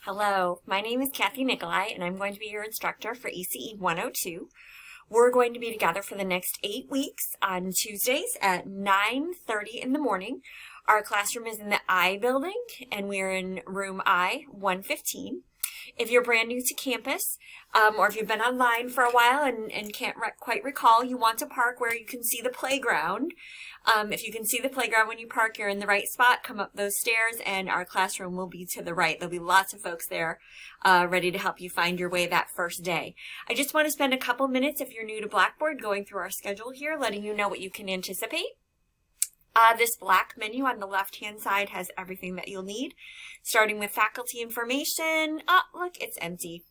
Hello, my name is Kathy Nikolai, and I'm going to be your instructor for ECE 102. We're going to be together for the next 8 weeks on Tuesdays at 9:30 in the morning. Our classroom is in the I building, and we're in room I 115. If you're brand new to campus, or if you've been online for a while and can't quite recall, you want to park where you can see the playground. If you can see the playground when you park, you're in the right spot. Come up those stairs, and our classroom will be to the right. There'll be lots of folks there ready to help you find your way that first day. I just want to spend a couple minutes, if you're new to Blackboard, going through our schedule here, letting you know what you can anticipate. This black menu on the left-hand side has everything that you'll need, starting with faculty information. Oh, look, it's empty.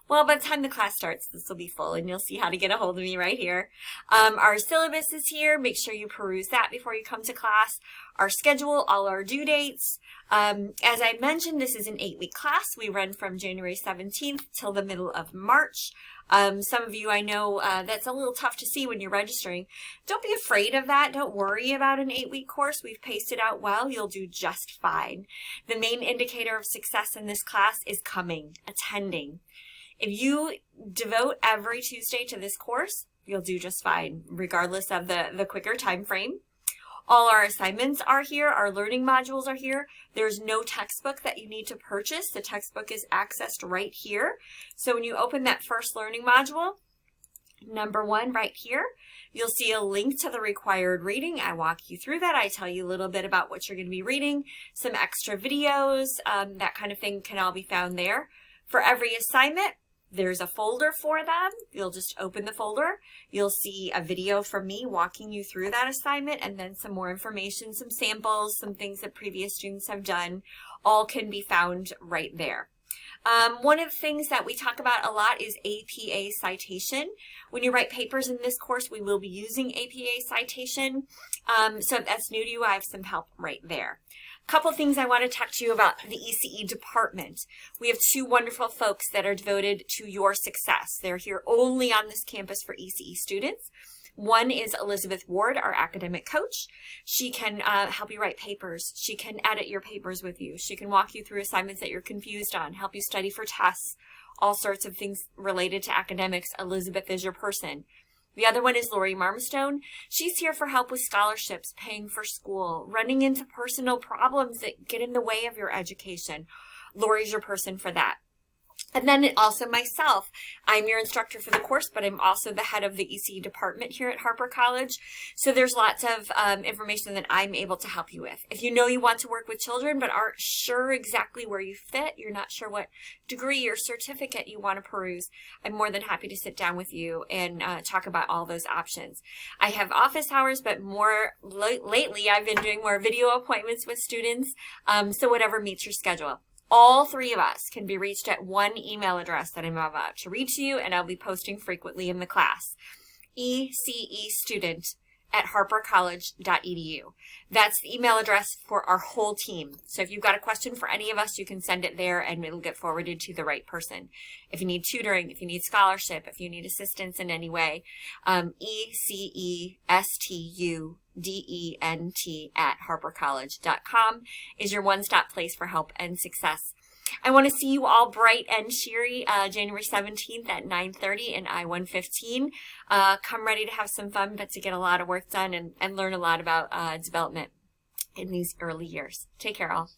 Well, by the time the class starts, this will be full, and you'll see how to get a hold of me right here. Our syllabus is here. Make sure you peruse that before you come to class. Our schedule, all our due dates. As I mentioned, this is an 8-week class. We run from January 17th till the middle of March. Some of you, I know that's a little tough to see when you're registering. Don't be afraid of that. Don't worry about an 8-week course. We've paced it out well. You'll do just fine. The main indicator of success in this class is coming, attending. If you devote every Tuesday to this course, you'll do just fine, regardless of the quicker time frame. All our assignments are here. Our learning modules are here. There's no textbook that you need to purchase. The textbook is accessed right here. So when you open that first learning module, number 1 right here, you'll see a link to the required reading. I walk you through that. I tell you a little bit about what you're going to be reading, some extra videos, that kind of thing can all be found there. For every assignment, there's a folder for them. You'll just open the folder. You'll see a video from me walking you through that assignment, and then some more information, some samples, some things that previous students have done. All can be found right there. One of the things that we talk about a lot is APA citation. When you write papers in this course, we will be using APA citation. So if that's new to you, I have some help right there. Couple things I want to talk to you about the ECE department. We have 2 wonderful folks that are devoted to your success. They're here only on this campus for ECE students. One is Elizabeth Ward, our academic coach. She can help you write papers. She can edit your papers with you. She can walk you through assignments that you're confused on, help you study for tests, all sorts of things related to academics. Elizabeth is your person. The other one is Lori Marmstone. She's here for help with scholarships, paying for school, running into personal problems that get in the way of your education. Lori's your person for that. And then also myself. I'm your instructor for the course, but I'm also the head of the ECE department here at Harper College. So there's lots of information that I'm able to help you with. If you know you want to work with children but aren't sure exactly where you fit, you're not sure what degree or certificate you want to peruse, I'm more than happy to sit down with you and talk about all those options. I have office hours, but more lately I've been doing more video appointments with students, so whatever meets your schedule. All 3 of us can be reached at one email address that I'm about to read to you, and I'll be posting frequently in the class. ecestudent@harpercollege.edu. That's the email address for our whole team. So if you've got a question for any of us, you can send it there and it'll get forwarded to the right person. If you need tutoring, if you need scholarship, if you need assistance in any way, ecestudent@harpercollege.com is your one-stop place for help and success. I want to see you all bright and cheery January 17th at 9:30 in I-115. Come ready to have some fun, but to get a lot of work done and learn a lot about development in these early years. Take care, all.